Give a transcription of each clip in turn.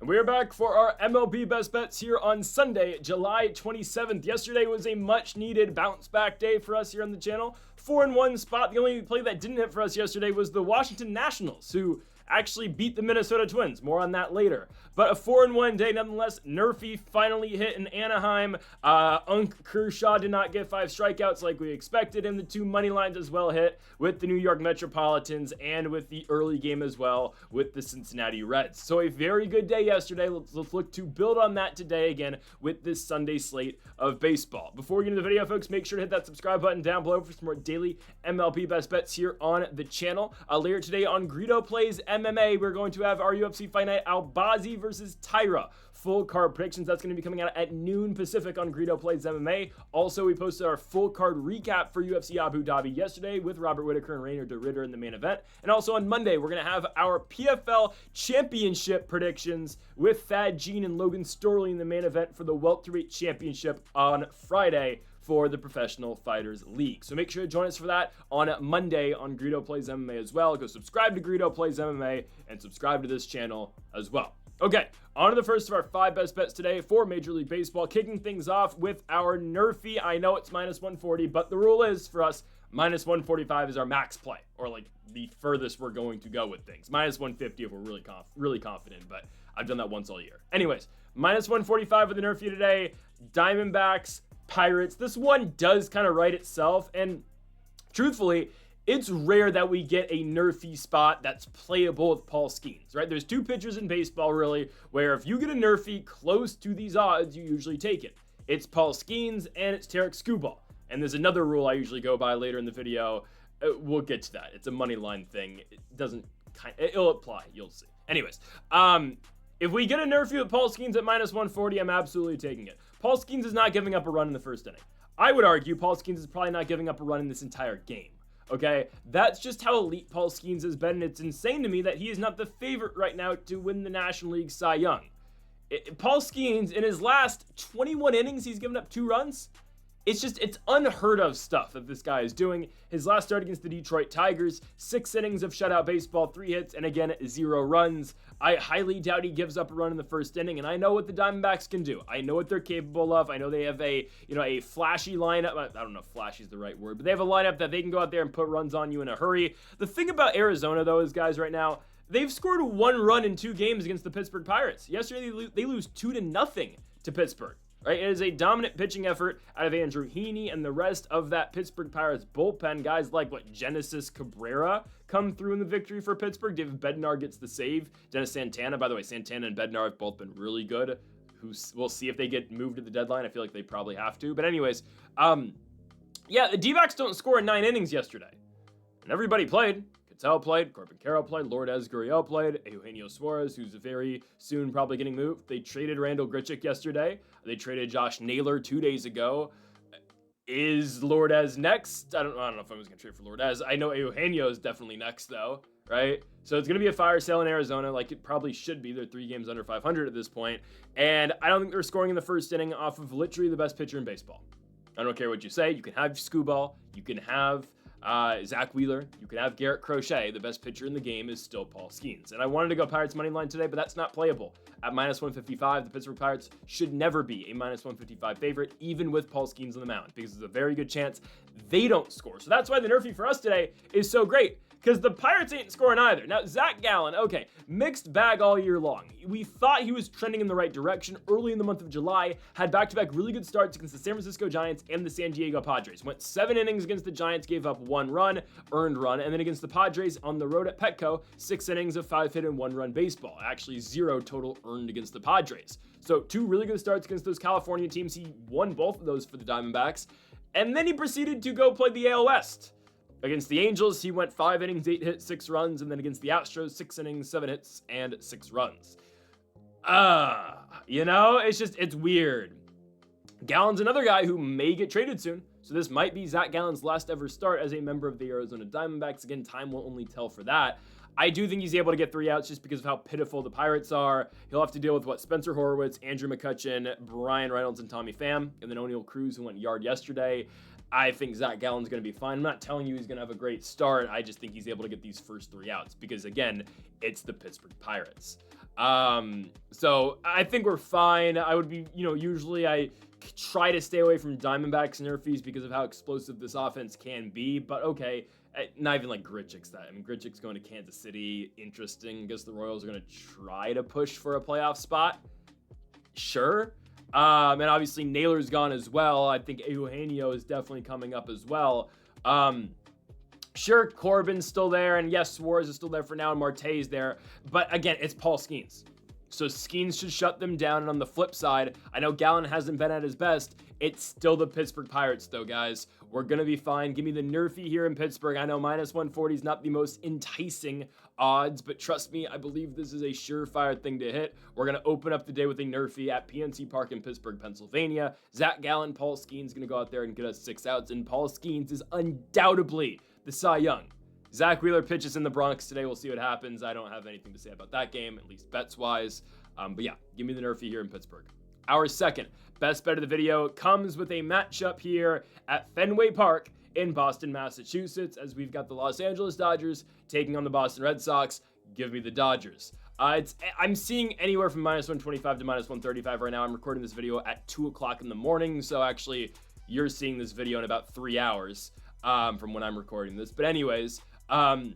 And we are back for our MLB Best Bets here on Sunday, July 27th. Yesterday was a much-needed bounce-back day for us here on the channel. 4-1 spot. The only play that didn't hit for us yesterday was the Washington Nationals, who actually beat the Minnesota Twins. More on that later. But a 4-1 day nonetheless. Nerfy finally hit in Anaheim. Kershaw did not get 5 strikeouts like we expected, and the 2 money lines as well hit with the New York Metropolitans and with the early game as well with the Cincinnati Reds. So a very good day yesterday. Let's look to build on that today again with this Sunday slate of baseball. Before we get into the video, folks, make sure to hit that subscribe button down below for some more daily MLB Best Bets here on the channel. Later today on Greedo Plays MMA, we're going to have our UFC Fight Night Albazi versus Tyra. Full card predictions, that's going to be coming out at noon Pacific on Greedo Plays MMA. Also, we posted our full card recap for UFC Abu Dhabi yesterday with Robert Whitaker and Rainer de Ritter in the main event. And also on Monday, we're going to have our PFL Championship predictions with Thad Jean and Logan Storley in the main event for the Welterweight Championship on Friday for the Professional Fighters League. So make sure to join us for that on Monday on Greedo Plays MMA as well. Go subscribe to Greedo Plays MMA and subscribe to this channel as well. Okay, on to the first of our 5 best bets today for Major League Baseball, kicking things off with our Nerfy. I know it's minus 140, but the rule is for us, minus 145 is our max play, or like the furthest we're going to go with things. Minus 150 if we're really confident, but I've done that once all year. Anyways, minus 145 with the Nerfy today. Diamondbacks, Pirates. This one does kind of write itself, and truthfully, it's rare that we get a Nerfy spot that's playable with Paul Skeens, right? There's 2 pitchers in baseball, really, where if you get a Nerfy close to these odds, you usually take it. It's Paul Skeens and it's Tarek Skubal. And there's another rule I usually go by later in the video. We'll get to that. It's a money line thing. It'll apply. You'll see. Anyways, if we get a Nerfy with Paul Skeens at minus 140, I'm absolutely taking it. Paul Skeens is not giving up a run in the first inning. I would argue Paul Skeens is probably not giving up a run in this entire game. Okay, that's just how elite Paul Skeens has been, and it's insane to me that he is not the favorite right now to win the National League Cy Young. Paul Skeens, in his last 21 innings, he's given up 2 runs. It's unheard of stuff that this guy is doing. His last start against the Detroit Tigers, 6 innings of shutout baseball, 3 hits, and again, 0 runs. I highly doubt he gives up a run in the first inning, and I know what the Diamondbacks can do. I know what they're capable of. I know they have a flashy lineup. I don't know if flashy is the right word, but they have a lineup that they can go out there and put runs on you in a hurry. The thing about Arizona, though, is guys right now, they've scored 1 run in 2 games against the Pittsburgh Pirates. Yesterday, they lose 2-0 to Pittsburgh. Right, it is a dominant pitching effort out of Andrew Heaney and the rest of that Pittsburgh Pirates bullpen. Guys like Genesis Cabrera come through in the victory for Pittsburgh. David Bednar gets the save. Dennis Santana, by the way, Santana and Bednar have both been really good. We'll see if they get moved at the deadline. I feel like they probably have to. But anyways, yeah, the D-backs don't score in 9 innings yesterday. And everybody played. Cattell played, Corbin Carroll played, Lourdes Gurriel played, Eugenio Suarez, who's very soon probably getting moved. They traded Randall Grichuk yesterday. They traded Josh Naylor 2 days ago. Is Lourdes next? I don't know if I was going to trade for Lourdes. I know Eugenio is definitely next, though, right? So it's going to be a fire sale in Arizona, like it probably should be. They're 3 games under 500 at this point. And I don't think they're scoring in the first inning off of literally the best pitcher in baseball. I don't care what you say. You can have Skubal. You can have Zach Wheeler. You can have Garrett Crochet. The best pitcher in the game is still Paul Skeens. And I wanted to go Pirates money line today, but that's not playable. At minus 155, the Pittsburgh Pirates should never be a minus 155 favorite, even with Paul Skeens on the mound, because there's a very good chance they don't score. So that's why the Nerfy for us today is so great, because the Pirates ain't scoring either. Now, Zach Gallen, okay, mixed bag all year long. We thought he was trending in the right direction early in the month of July, had back-to-back really good starts against the San Francisco Giants and the San Diego Padres. Went 7 innings against the Giants, gave up 1 run, earned run, and then against the Padres on the road at Petco, 6 innings of 5-hit and 1-run baseball. Actually, 0 total earned against the Padres. So 2 really good starts against those California teams. He won both of those for the Diamondbacks, and then he proceeded to go play the AL West. Against the Angels, he went 5 innings, 8 hits, 6 runs, and then against the Astros, 6 innings, 7 hits, and 6 runs. It's weird. Gallen's another guy who may get traded soon, so this might be Zach Gallen's last ever start as a member of the Arizona Diamondbacks. Again, time will only tell for that. I do think he's able to get 3 outs just because of how pitiful the Pirates are. He'll have to deal with Spencer Horwitz, Andrew McCutchen, Brian Reynolds, and Tommy Pham, and then O'Neal Cruz, who went yard yesterday. I think Zach Gallen's going to be fine. I'm not telling you he's going to have a great start. I just think he's able to get these first 3 outs because, again, it's the Pittsburgh Pirates. So I think we're fine. I would be, usually I try to stay away from Diamondbacks nerfies because of how explosive this offense can be, but okay. Not even like Grichuk's that. I mean, Grichuk's going to Kansas City. Interesting. I guess the Royals are going to try to push for a playoff spot. Sure. And obviously Naylor's gone as well. I think Eugenio is definitely coming up as well. Sure, Corbin's still there, and yes, Suarez is still there for now, and Marte's there. But again, it's Paul Skeens. So Skeens should shut them down. And on the flip side, I know Gallen hasn't been at his best. It's still the Pittsburgh Pirates, though, guys. We're going to be fine. Give me the nerfy here in Pittsburgh. I know minus 140 is not the most enticing odds, but trust me, I believe this is a surefire thing to hit. We're going to open up the day with a nerfy at PNC Park in Pittsburgh, Pennsylvania. Zach Gallen, Paul Skeens going to go out there and get us 6 outs, and Paul Skeens is undoubtedly the Cy Young. Zach Wheeler pitches in the Bronx today. We'll see what happens. I don't have anything to say about that game, at least bets-wise. But yeah, give me the nerfy here in Pittsburgh. Our second best bet of the video comes with a matchup here at Fenway Park in Boston, Massachusetts, as we've got the Los Angeles Dodgers taking on the Boston Red Sox. Give me the Dodgers. I'm seeing anywhere from minus 125 to minus 135 right now. I'm recording this video at 2 o'clock in the morning, so actually you're seeing this video in about 3 hours from when I'm recording this. But anyways, I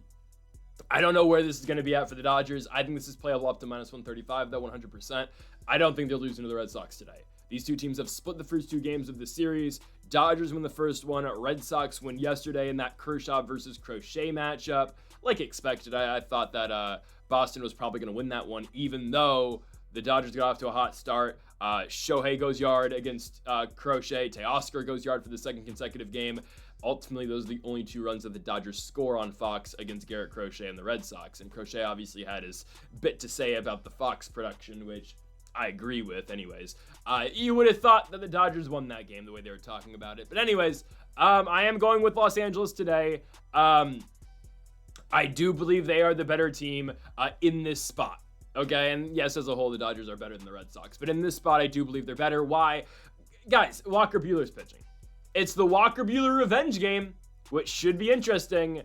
don't know where this is going to be at for the Dodgers. I think this is playable up to minus 135, though, 100%. I don't think they're losing to the Red Sox today. These two teams have split the first 2 games of the series. Dodgers win the first one. Red Sox win yesterday in that Kershaw versus Crochet matchup. Like expected, I thought that Boston was probably going to win that one, even though the Dodgers got off to a hot start. Shohei goes yard against Crochet. Teoscar goes yard for the second consecutive game. Ultimately, those are the only 2 runs that the Dodgers score on Fox against Garrett Crochet and the Red Sox. And Crochet obviously had his bit to say about the Fox production, which I agree with anyways. You would have thought that the Dodgers won that game the way they were talking about it. But anyways, I am going with Los Angeles today. I do believe they are the better team in this spot. Okay, and yes, as a whole, the Dodgers are better than the Red Sox. But in this spot, I do believe they're better. Why? Guys, Walker Buehler's pitching. It's the Walker Buehler revenge game, which should be interesting.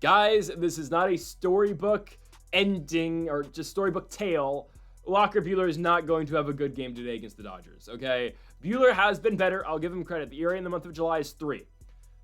Guys, this is not a storybook ending or just storybook tale. Walker Buehler is not going to have a good game today against the Dodgers, okay? Buehler has been better. I'll give him credit. The ERA in the month of July is 3.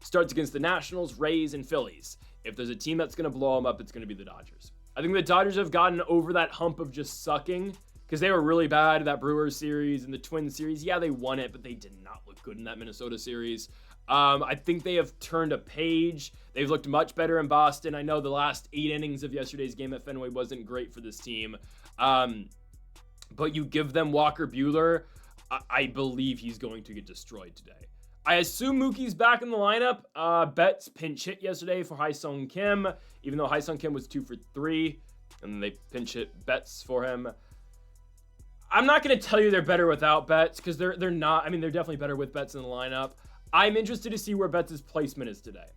Starts against the Nationals, Rays, and Phillies. If there's a team that's going to blow him up, it's going to be the Dodgers. I think the Dodgers have gotten over that hump of just sucking because they were really bad in that Brewers series and the Twins series. Yeah, they won it, but they did not look good in that Minnesota series. I think they have turned a page. They've looked much better in Boston. I know the last 8 innings of yesterday's game at Fenway wasn't great for this team. But you give them Walker Buehler, I believe he's going to get destroyed today. I assume Mookie's back in the lineup. Betts pinch hit yesterday for Hyesung Kim, even though Hyesung Kim was 2 for 3, and they pinch hit Betts for him. I'm not going to tell you they're better without Betts, because they're not. I mean, they're definitely better with Betts in the lineup. I'm interested to see where Betts' placement is today.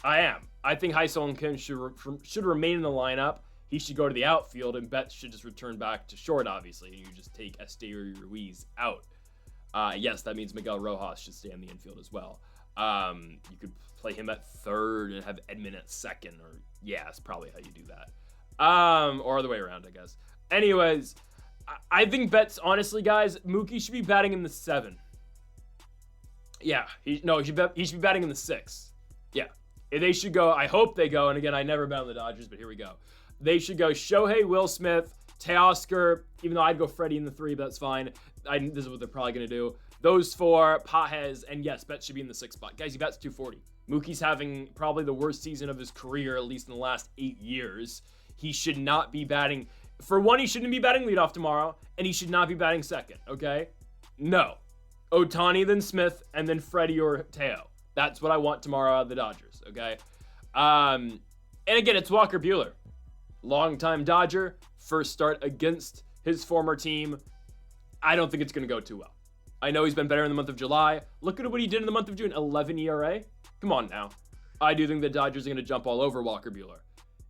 I am. I think Hyesung Kim should remain in the lineup. He should go to the outfield, and Betts should just return back to short, obviously, and you just take Esteury Ruiz out. Yes, that means Miguel Rojas should stay on the infield as well. You could play him at third and have Edman at second, or yeah, that's probably how you do that. Or other way around, I guess. Anyways, I think Betts, honestly, guys, Mookie should be batting in the 7. Yeah, he should be batting in the 6. Yeah, they should go. I hope they go. And again, I never bet on the Dodgers, but here we go. They should go Shohei, Will Smith, Teoscar, even though I'd go Freddie in the 3, but that's fine. This is what they're probably going to do. Those 4, Pajes, and yes, Betts should be in the 6th spot. Guys, he bats 240. Mookie's having probably the worst season of his career, at least in the last 8 years. He should not be batting. For one, he shouldn't be batting leadoff tomorrow, and he should not be batting second, okay? No. Ohtani, then Smith, and then Freddie or Teo. That's what I want tomorrow out of the Dodgers, okay? And again, it's Walker Buehler. Longtime Dodger, first start against his former team. I don't think it's going to go too well. I know he's been better in the month of July. Look at what he did in the month of June. 11 ERA. Come on now. I do think the Dodgers are going to jump all over Walker Buehler.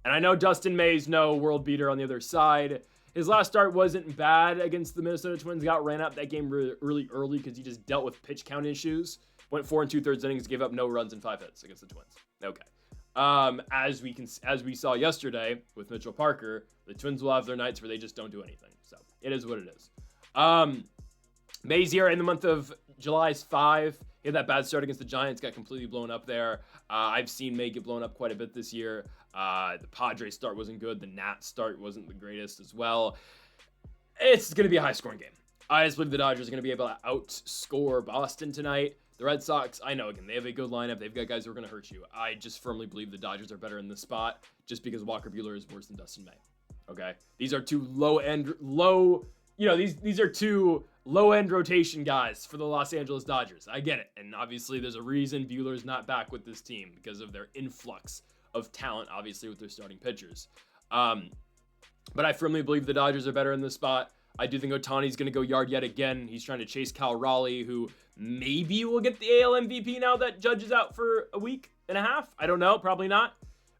And I know Dustin May's no world beater on the other side. His last start wasn't bad against the Minnesota Twins. Got ran out that game really early because he just dealt with pitch count issues. Went 4 2/3 innings, gave up no runs and 5 hits against the Twins. Okay. As we saw yesterday with Mitchell Parker, the Twins will have their nights where they just don't do anything. So it is what it is. Mazier in the month of July is 5. He had that bad start against the Giants, got completely blown up there. I've seen May get blown up quite a bit this year. The Padres start wasn't good. The Nats start wasn't the greatest as well. It's going to be a high-scoring game. I just believe the Dodgers are going to be able to outscore Boston tonight. The Red Sox, I know, again, they have a good lineup. They've got guys who are going to hurt you. I just firmly believe the Dodgers are better in this spot just because Walker Buehler is worse than Dustin May. Okay? These are two these are two low-end rotation guys for the Los Angeles Dodgers. I get it. And obviously, there's a reason Buehler's not back with this team because of their influx of talent, obviously, with their starting pitchers. But I firmly believe the Dodgers are better in this spot. I do think Ohtani's going to go yard yet again. He's trying to chase Cal Raleigh, who maybe will get the AL MVP now that Judge is out for a week and a half. I don't know. Probably not.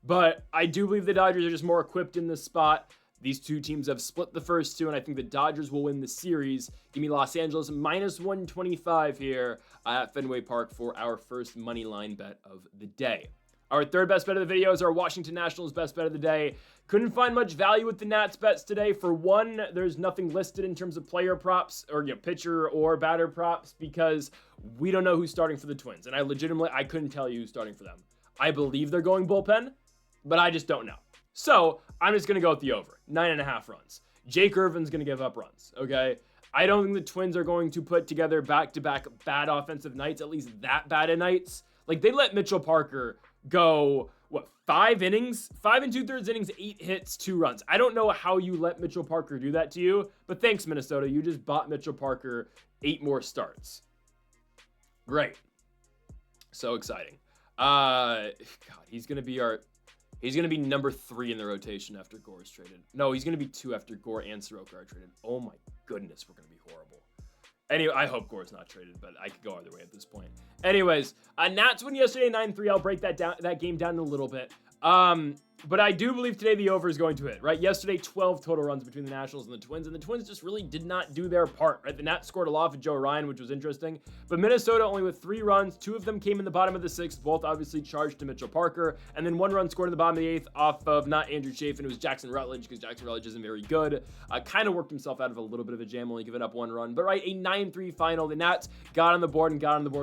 But I do believe the Dodgers are just more equipped in this spot. These two teams have split the first two, and I think the Dodgers will win the series. Give me Los Angeles minus 125 here at Fenway Park for our first money line bet of the day. Our third best bet of the video is our Washington Nationals best bet of the day. Couldn't find much value with the Nats bets today. For one, there's nothing listed in terms of player props or pitcher or batter props because we don't know who's starting for the Twins. And I couldn't tell you who's starting for them. I believe they're going bullpen, but I just don't know. So I'm just going to go with the over. 9.5 runs. Jake Irvin's going to give up runs, okay? I don't think the Twins are going to put together back-to-back bad offensive nights, at least that bad of nights. Like, they let Mitchell Parker go, 5 innings? 5 2/3 innings, 8 hits, 2 runs. I don't know how you let Mitchell Parker do that to you, but thanks, Minnesota. You just bought Mitchell Parker 8 more starts. Great. So exciting. God, he's going to be number 3 in the rotation after Gore is traded. No, he's going to be 2 after Gore and Soroka are traded. Oh my goodness, we're going to be horrible. Anyway, I hope Gore's not traded, but I could go either way at this point. Anyways, Nats win yesterday 9-3. I'll break that game down a little bit. But I do believe today the over is going to hit, right? Yesterday, 12 total runs between the Nationals and the Twins just really did not do their part, right? The Nats scored a lot of Joe Ryan, which was interesting, but Minnesota only with 3 runs. 2 of them came in the bottom of the 6th, both obviously charged to Mitchell Parker, and then 1 run scored in the bottom of the 8th off of not Andrew Chafin, it was Jackson Rutledge, because Jackson Rutledge isn't very good. Kind of worked himself out of a little bit of a jam, only giving up 1 run, but right, a 9-3 final. The Nats got on the board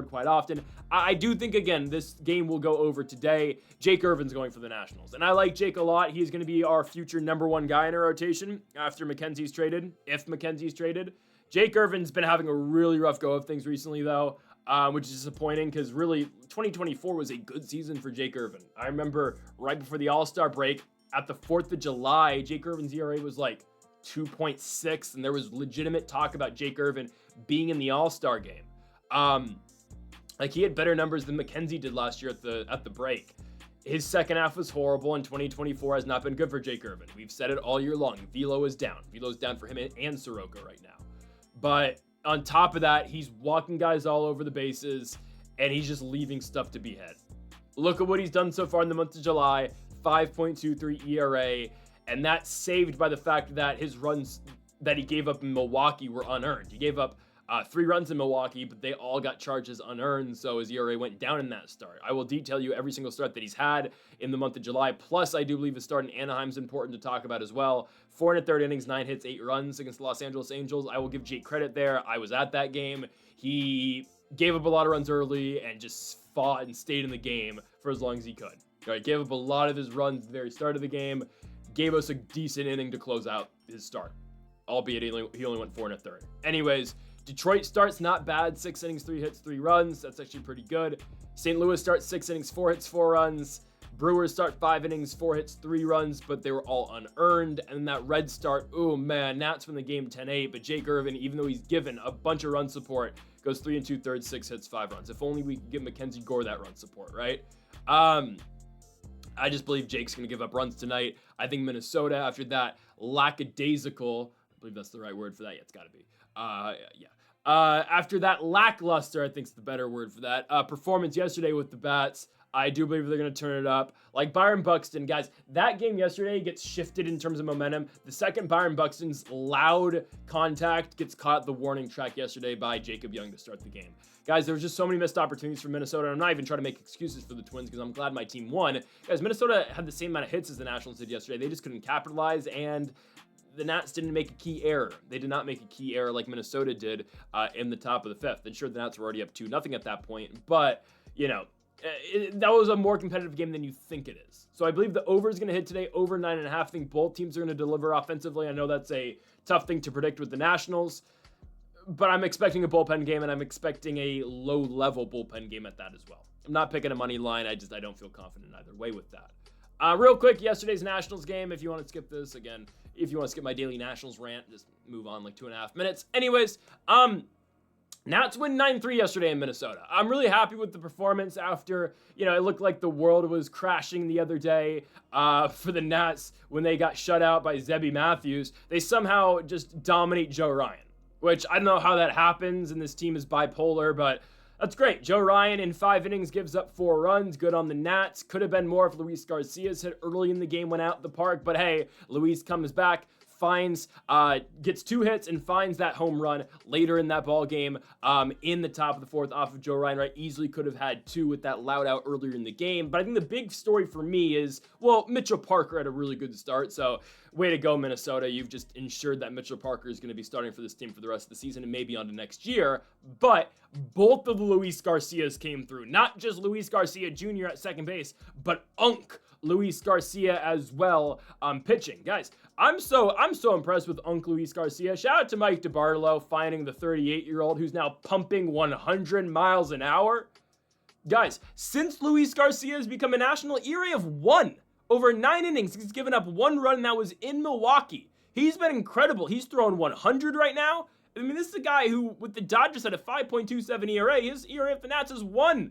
quite often. I do think, again, this game will go over today. Jake Irvin's going for the Nationals, and I like Jake a lot. He's going to be our future number 1 guy in our rotation after McKenzie's traded, if McKenzie's traded. Jake Irvin's been having a really rough go of things recently, though, which is disappointing because really 2024 was a good season for Jake Irvin. I remember right before the All-Star break, at the 4th of July, Jake Irvin's ERA was like 2.6, and there was legitimate talk about Jake Irvin being in the All-Star game. Like, he had better numbers than McKenzie did last year at the break. His second half was horrible, and 2024 has not been good for Jake Irvin. We've said it all year long. Velo is down. Velo's down for him and Soroka right now. But on top of that, he's walking guys all over the bases, and he's just leaving stuff to be had. Look at what he's done so far in the month of July, 5.23 ERA, and that's saved by the fact that his runs that he gave up in Milwaukee were unearned. He gave up 3 runs in Milwaukee, but they all got charged as unearned, so his ERA went down in that start. I will detail you every single start that he's had in the month of July, plus I do believe his start in Anaheim is important to talk about as well. 4 1/3 innings, 9 hits, 8 runs against the Los Angeles Angels. I will give Jake credit there. I was at that game. He gave up a lot of runs early and just fought and stayed in the game for as long as he could. Right, gave up a lot of his runs at the very start of the game, gave us a decent inning to close out his start, albeit he only went 4 1/3. Anyways, Detroit starts not bad, 6 innings, 3 hits, 3 runs. That's actually pretty good. St. Louis starts 6 innings, 4 hits, 4 runs. Brewers start 5 innings, 4 hits, 3 runs, but they were all unearned. And that Red start, oh man, Nats win the game 10-8, but Jake Irvin, even though he's given a bunch of run support, goes 3 2/3, 6 hits, 5 runs. If only we could give Mackenzie Gore that run support, right? I just believe Jake's going to give up runs tonight. I think Minnesota, after that lackadaisical, I believe that's the right word for that. Yeah, it's got to be. After that lackluster, I think is the better word for that, performance yesterday with the Bats, I do believe they're going to turn it up. Like Byron Buxton, guys, that game yesterday gets shifted in terms of momentum. The second Byron Buxton's loud contact gets caught at the warning track yesterday by Jacob Young to start the game. Guys, there was just so many missed opportunities for Minnesota. I'm not even trying to make excuses for the Twins because I'm glad my team won. Guys, Minnesota had the same amount of hits as the Nationals did yesterday. They just couldn't capitalize, and the Nats didn't make a key error. They did not make a key error like Minnesota did in the top of the fifth. And sure, the Nats were already up 2-0 at that point, but, you know, that was a more competitive game than you think it is. So I believe the over is going to hit today, over 9.5. I think both teams are going to deliver offensively. I know that's a tough thing to predict with the Nationals, but I'm expecting a bullpen game, and I'm expecting a low-level bullpen game at that as well. I'm not picking a money line. I don't feel confident either way with that. Real quick, yesterday's Nationals game, if you want to skip this, again, if you want to skip my daily Nationals rant, just move on like 2.5 minutes. Anyways, Nats win 9-3 yesterday in Minnesota. I'm really happy with the performance after, you know, it looked like the world was crashing the other day for the Nats when they got shut out by Zebby Matthews. They somehow just dominate Joe Ryan, which I don't know how that happens, and this team is bipolar, but that's great. Joe Ryan in 5 innings gives up 4 runs. Good on the Nats. Could have been more if Luis Garcia's hit early in the game went out the park, but hey, Luis comes back, gets 2 hits and finds that home run later in that ball game in the top of the 4th off of Joe Ryan, right? Easily could have had 2 with that loud out earlier in the game. But I think the big story for me is, well, Mitchell Parker had a really good start. So way to go, Minnesota. You've just ensured that Mitchell Parker is going to be starting for this team for the rest of the season and maybe on to next year. But both of the Luis Garcias came through. Not just Luis Garcia Jr. at second base, but Luis Garcia as well pitching. Guys, I'm so impressed with Luis Garcia. Shout out to Mike DeBartolo finding the 38-year-old who's now pumping 100 miles an hour. Guys, since Luis Garcia has become a national ERA of 1 over 9 innings, he's given up 1 run, and that was in Milwaukee. He's been incredible. He's throwing 100 right now. I mean, this is a guy who, with the Dodgers, had a 5.27 ERA. His ERA at the Nats is 1.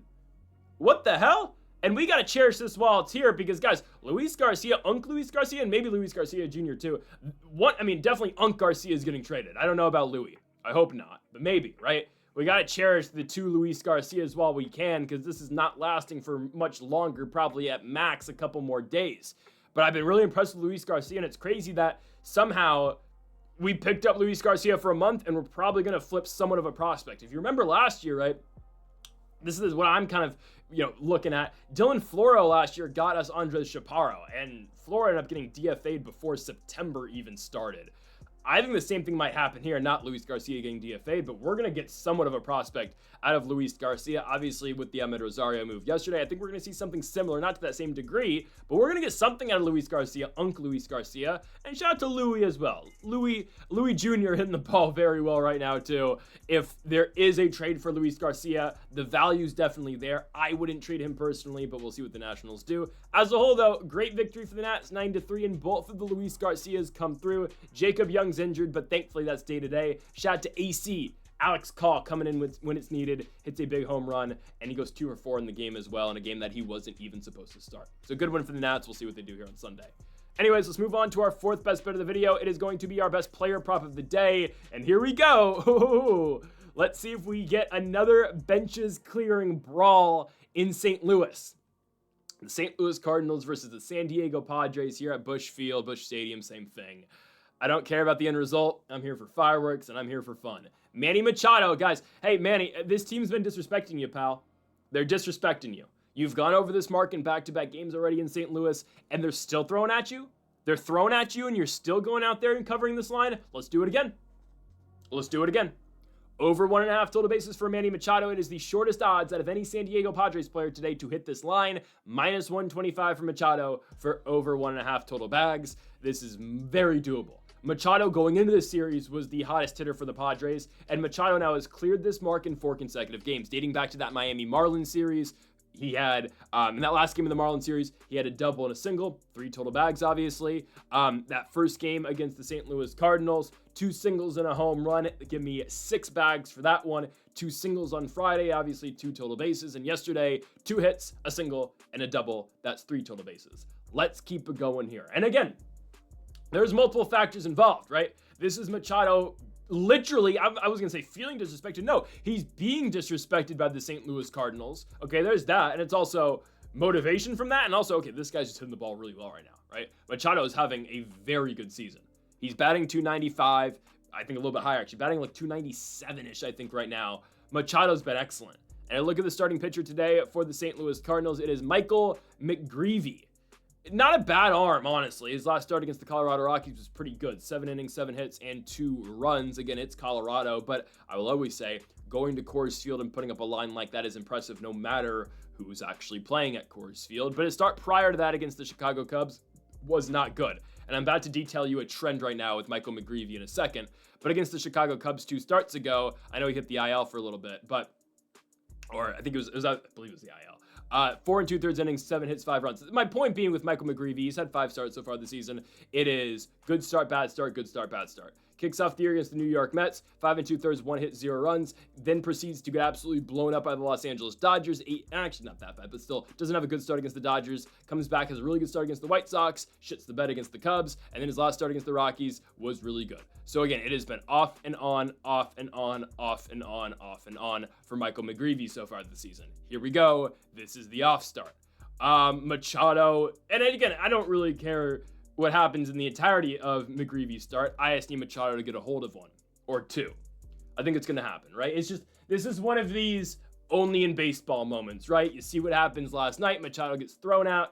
What the hell? And we got to cherish this while it's here because, guys, Luis Garcia, Luis Garcia, and maybe Luis Garcia Jr. too. Definitely Garcia is getting traded. I don't know about Louis. I hope not, but maybe, right? We got to cherish the 2 Luis Garcias while we can because this is not lasting for much longer, probably at max a couple more days. But I've been really impressed with Luis Garcia, and it's crazy that somehow we picked up Luis Garcia for a month, and we're probably going to flip somewhat of a prospect. If you remember last year, right? This is what I'm kind of, looking at. Dylan Floro last year got us Andres Chaparro, and Floro ended up getting DFA'd before September even started. I think the same thing might happen here, not Luis Garcia getting DFA'd, but we're going to get somewhat of a prospect out of Luis Garcia. Obviously, with the Ahmed Rosario move yesterday, I think we're going to see something similar, not to that same degree, but we're going to get something out of Luis Garcia, Luis Garcia, and shout out to Louis as well. Louis Jr. hitting the ball very well right now, too. If there is a trade for Luis Garcia, the value's definitely there. I wouldn't trade him personally, but we'll see what the Nationals do. As a whole, though, great victory for the Nats, 9-3, and both of the Luis Garcias come through. Jacob Young's injured, but thankfully that's day-to-day. Shout out to AC. Alex Call coming in when it's needed, hits a big home run, and he goes 2 for 4 in the game as well, in a game that he wasn't even supposed to start. So good win for the Nats. We'll see what they do here on Sunday. Anyways, let's move on to our 4th best bet of the video. It is going to be our best player prop of the day, and here we go. Let's see if we get another benches clearing brawl in St. Louis. The St. Louis Cardinals versus the San Diego Padres here at Busch Stadium, same thing. I don't care about the end result. I'm here for fireworks, and I'm here for fun. Manny Machado, guys. Hey, Manny, this team's been disrespecting you, pal. They're disrespecting you. You've gone over this mark in back-to-back games already in St. Louis, and they're still throwing at you? They're throwing at you, and you're still going out there and covering this line? Let's do it again. Let's do it again. Over 1.5 total bases for Manny Machado. It is the shortest odds out of any San Diego Padres player today to hit this line. Minus 125 for Machado for over 1.5 total bags. This is very doable. Machado going into this series was the hottest hitter for the Padres, and Machado now has cleared this mark in 4 consecutive games, dating back to that Miami Marlins series. He had, in that last game of the Marlins series, he had a double and a single, 3 total bags, obviously. That first game against the St. Louis Cardinals, 2 singles and a home run. Give me 6 bags for that one. 2 singles on Friday, obviously 2 total bases. And yesterday, 2 hits, a single, and a double. That's 3 total bases. Let's keep it going here. And again, there's multiple factors involved, right? This is Machado literally, I was going to say feeling disrespected. No, he's being disrespected by the St. Louis Cardinals. Okay, there's that. And it's also motivation from that. And also, okay, this guy's just hitting the ball really well right now, right? Machado is having a very good season. He's batting 295, I think a little bit higher actually, batting like 297-ish, I think right now. Machado's been excellent. And I look at the starting pitcher today for the St. Louis Cardinals. It is Mlb McGreevy. Not a bad arm, honestly. His last start against the Colorado Rockies was pretty good. 7 innings, 7 hits, and 2 runs. Again, it's Colorado, but I will always say going to Coors Field and putting up a line like that is impressive no matter who's actually playing at Coors Field. But his start prior to that against the Chicago Cubs was not good. And I'm about to detail you a trend right now with Mlb McGreevy in a second. But against the Chicago Cubs 2 starts ago, I know he hit the IL for a little bit, or I think I believe it was the IL. 4 2/3 innings, 7 hits, 5 runs. My point being with Mlb McGreevy, he's had 5 starts so far this season. It is good start, bad start, good start, bad start. Kicks off the year against the New York Mets, 5 2/3, 1 hit, 0 runs. Then proceeds to get absolutely blown up by the Los Angeles Dodgers. Actually, not that bad, but still doesn't have a good start against the Dodgers. Comes back, has a really good start against the White Sox. Shits the bed against the Cubs. And then his last start against the Rockies was really good. So again, it has been off and on, off and on, off and on, off and on for Mlb McGreevy so far this season. Here we go. This is the off start. Machado, and again, I don't really care what happens in the entirety of McGreevy's start. I just need Machado to get a hold of 1 or 2. I think it's going to happen, right? It's just, this is one of these only in baseball moments, right? You see what happens last night. Machado gets thrown at,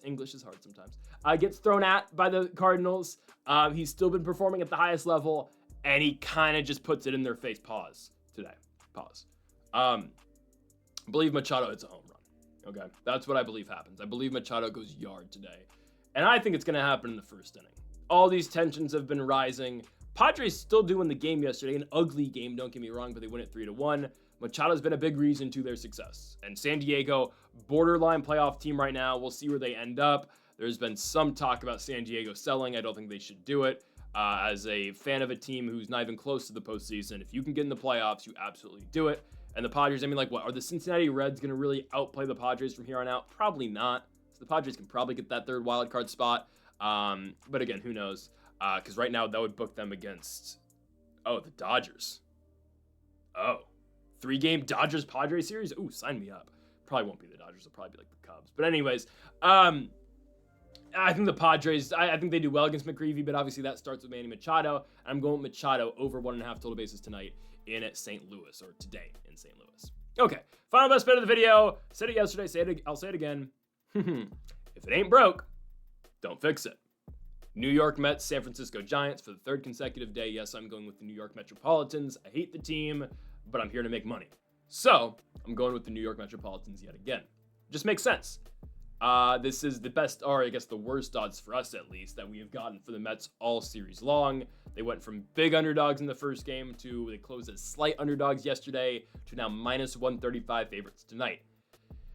English is hard sometimes. Gets thrown at by the Cardinals. He's still been performing at the highest level, and he kind of just puts it in their face. Pause today. Pause. I believe Machado hits a home run. Okay, that's what I believe happens. I believe Machado goes yard today. And I think it's going to happen in the first inning. All these tensions have been rising. Padres still do win the game yesterday. An ugly game, don't get me wrong, but they win it 3-1. Machado's been a big reason to their success. And San Diego, borderline playoff team right now. We'll see where they end up. There's been some talk about San Diego selling. I don't think they should do it. As a fan of a team who's not even close to the postseason, if you can get in the playoffs, you absolutely do it. And the Padres, I mean, like, what? Are the Cincinnati Reds going to really outplay the Padres from here on out? Probably not. So the Padres can probably get that 3rd wild card spot. But again, who knows? Because right now, that would book them against, the Dodgers. 3-game Dodgers-Padres series? Ooh, sign me up. Probably won't be the Dodgers. It'll probably be like the Cubs. But anyways, I think the Padres, I think they do well against McGreevy, but obviously that starts with Manny Machado. I'm going with Machado over 1.5 total bases tonight in St. Louis, or today in St. Louis. Okay, final best bet of the video. Said it yesterday, I'll say it again. If it ain't broke, don't fix it. New York Mets, San Francisco Giants for the 3rd consecutive day. Yes, I'm going with the New York Metropolitans. I hate the team, but I'm here to make money. So I'm going with the New York Metropolitans yet again. Just makes sense. This is the best, or I guess the worst odds for us at least, that we have gotten for the Mets all series long. They went from big underdogs in the first game to they closed as slight underdogs yesterday to now minus 135 favorites tonight.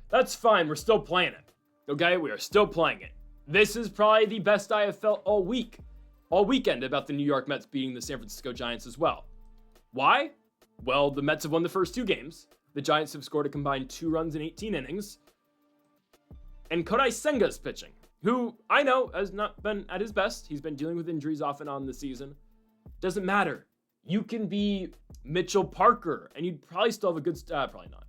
That's fine. We're still playing it. Okay? We are still playing it. This is probably the best I have felt all weekend about the New York Mets beating the San Francisco Giants as well. Why? Well, the Mets have won the first 2 games. The Giants have scored a combined 2 runs in 18 innings. And Kodai Senga's pitching, who I know has not been at his best. He's been dealing with injuries off and on this season. Doesn't matter. You can be Mitchell Parker, and you'd probably still have a good probably not.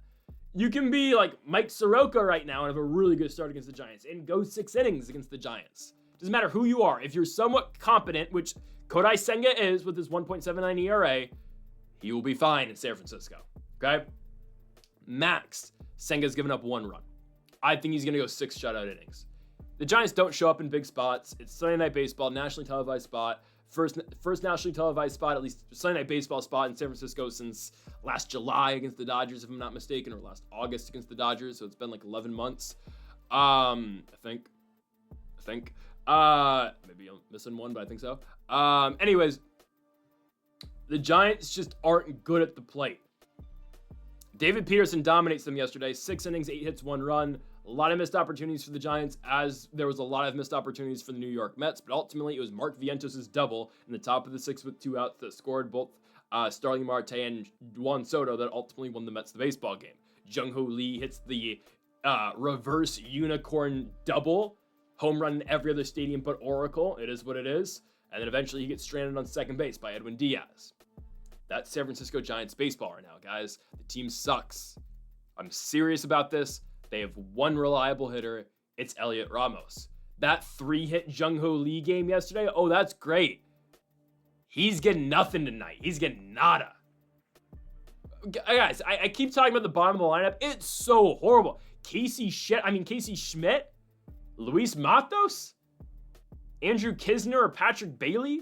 You can be like Mike Soroka right now and have a really good start against the Giants and go 6 innings against the Giants. Doesn't matter who you are. If you're somewhat competent, which Kodai Senga is with his 1.79 ERA, he will be fine in San Francisco. Okay? Max, Senga's given up 1 run. I think he's going to go 6 shutout innings. The Giants don't show up in big spots. It's Sunday Night Baseball, nationally televised spot. First nationally televised spot, at least Sunday Night Baseball spot in San Francisco since last July against the Dodgers, if I'm not mistaken, or last August against the Dodgers. So it's been like 11 months. I think. Maybe I'm missing one, but I think so. Anyways, the Giants just aren't good at the plate. David Peterson dominates them yesterday. 6 innings, 8 hits, 1 run. A lot of missed opportunities for the Giants, as there was a lot of missed opportunities for the New York Mets. But ultimately, it was Mark Vientos' double in the top of the 6th with 2 outs that scored both Starling Marte and Juan Soto that ultimately won the Mets the baseball game. Jung-Ho Lee hits the reverse unicorn double. Home run in every other stadium but Oracle. It is what it is. And then eventually he gets stranded on second base by Edwin Diaz. That's San Francisco Giants baseball right now, guys. The team sucks. I'm serious about this. They have one reliable hitter. It's Elliot Ramos. That 3-hit Jung-Ho Lee game yesterday, oh, that's great. He's getting nothing tonight. He's getting nada. Guys, I keep talking about the bottom of the lineup. It's so horrible. Casey Schmidt, Luis Matos, Andrew Kisner, or Patrick Bailey.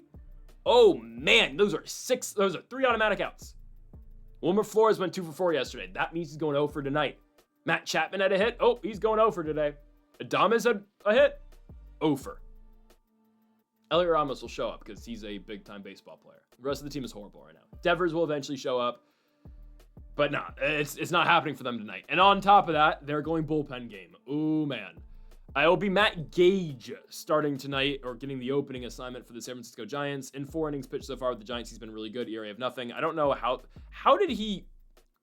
Oh man, those are 3 automatic outs. Wilmer Flores went 2 for 4 yesterday. That means he's going 0 for tonight. Matt Chapman had a hit. Oh, he's going 0 for today. Adames had a hit. 0 for. Elliot Ramos will show up because he's a big-time baseball player. The rest of the team is horrible right now. Devers will eventually show up. But nah, it's not happening for them tonight. And on top of that, they're going bullpen game. Ooh, man. It'll be Matt Gage starting tonight, or getting the opening assignment for the San Francisco Giants. In 4 innings pitched so far with the Giants, he's been really good. ERA of nothing. I don't know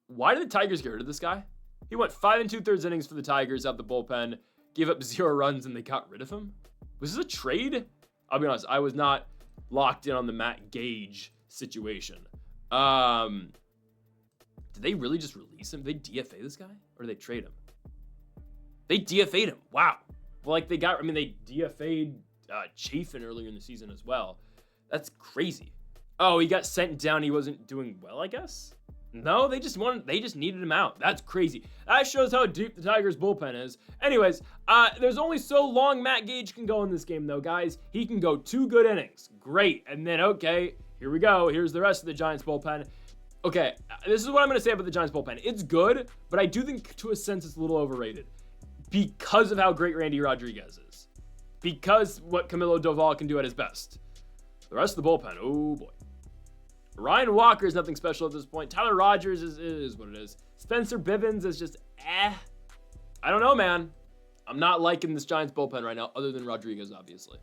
why did the Tigers get rid of this guy? He went 5 2/3 innings for the Tigers out the bullpen, gave up 0 runs, and they got rid of him? Was this a trade? I'll be honest, I was not locked in on the Matt Gage situation. Did they really just release him? Did they DFA this guy? Or did they trade him? They DFA'd him. Wow. Well, they DFA'd Chafin earlier in the season as well. That's crazy. Oh, he got sent down. He wasn't doing well, I guess? No, they just needed him out. That's crazy. That shows how deep the Tigers bullpen is. Anyways, there's only so long Matt Gage can go in this game, though, guys. He can go 2 good innings. Great. And then, okay, here we go. Here's the rest of the Giants bullpen. Okay, this is what I'm going to say about the Giants bullpen. It's good, but I do think to a sense it's a little overrated because of how great Randy Rodriguez is. Because what Camilo Doval can do at his best. The rest of the bullpen, oh boy. Ryan Walker is nothing special at this point. Tyler Rogers is what it is. Spencer Bivens is just I don't know, man. I'm not liking this Giants bullpen right now, other than Rodriguez, obviously.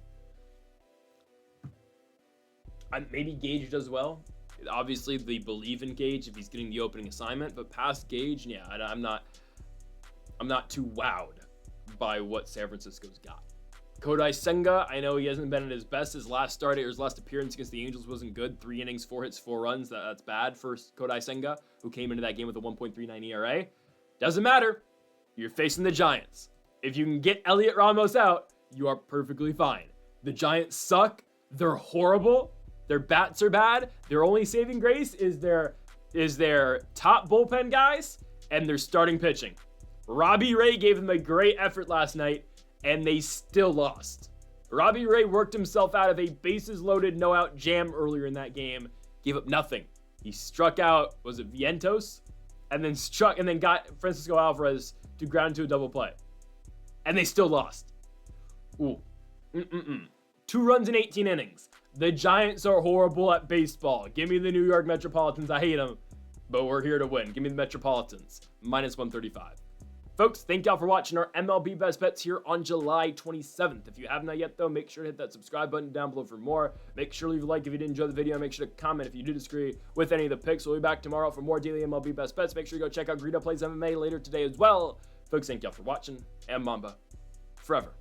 Maybe Gage does well. Obviously, they believe in Gage if he's getting the opening assignment, but past Gage, yeah, I'm not too wowed by what San Francisco's got. Kodai Senga, I know he hasn't been at his best. His last appearance against the Angels wasn't good. 3 innings, 4 hits, 4 runs. That's bad for Kodai Senga, who came into that game with a 1.39 ERA. Doesn't matter. You're facing the Giants. If you can get Elliot Ramos out, you are perfectly fine. The Giants suck. They're horrible. Their bats are bad. Their only saving grace is their top bullpen guys and their starting pitching. Robbie Ray gave them a great effort last night, and they still lost. Robbie Ray worked himself out of a bases-loaded no-out jam earlier in that game. Gave up nothing. He struck out, was it Vientos? And then got Francisco Alvarez to ground into a double play. And they still lost. Ooh. 2 runs in 18 innings. The Giants are horrible at baseball. Give me the New York Metropolitans. I hate them. But we're here to win. Give me the Metropolitans. Minus 135. Folks, thank y'all for watching our MLB Best Bets here on July 27th. If you have not yet, though, make sure to hit that subscribe button down below for more. Make sure to leave a like if you did enjoy the video. Make sure to comment if you do disagree with any of the picks. We'll be back tomorrow for more daily MLB Best Bets. Make sure you go check out Greedo Plays MMA later today as well. Folks, thank y'all for watching. And Mamba forever.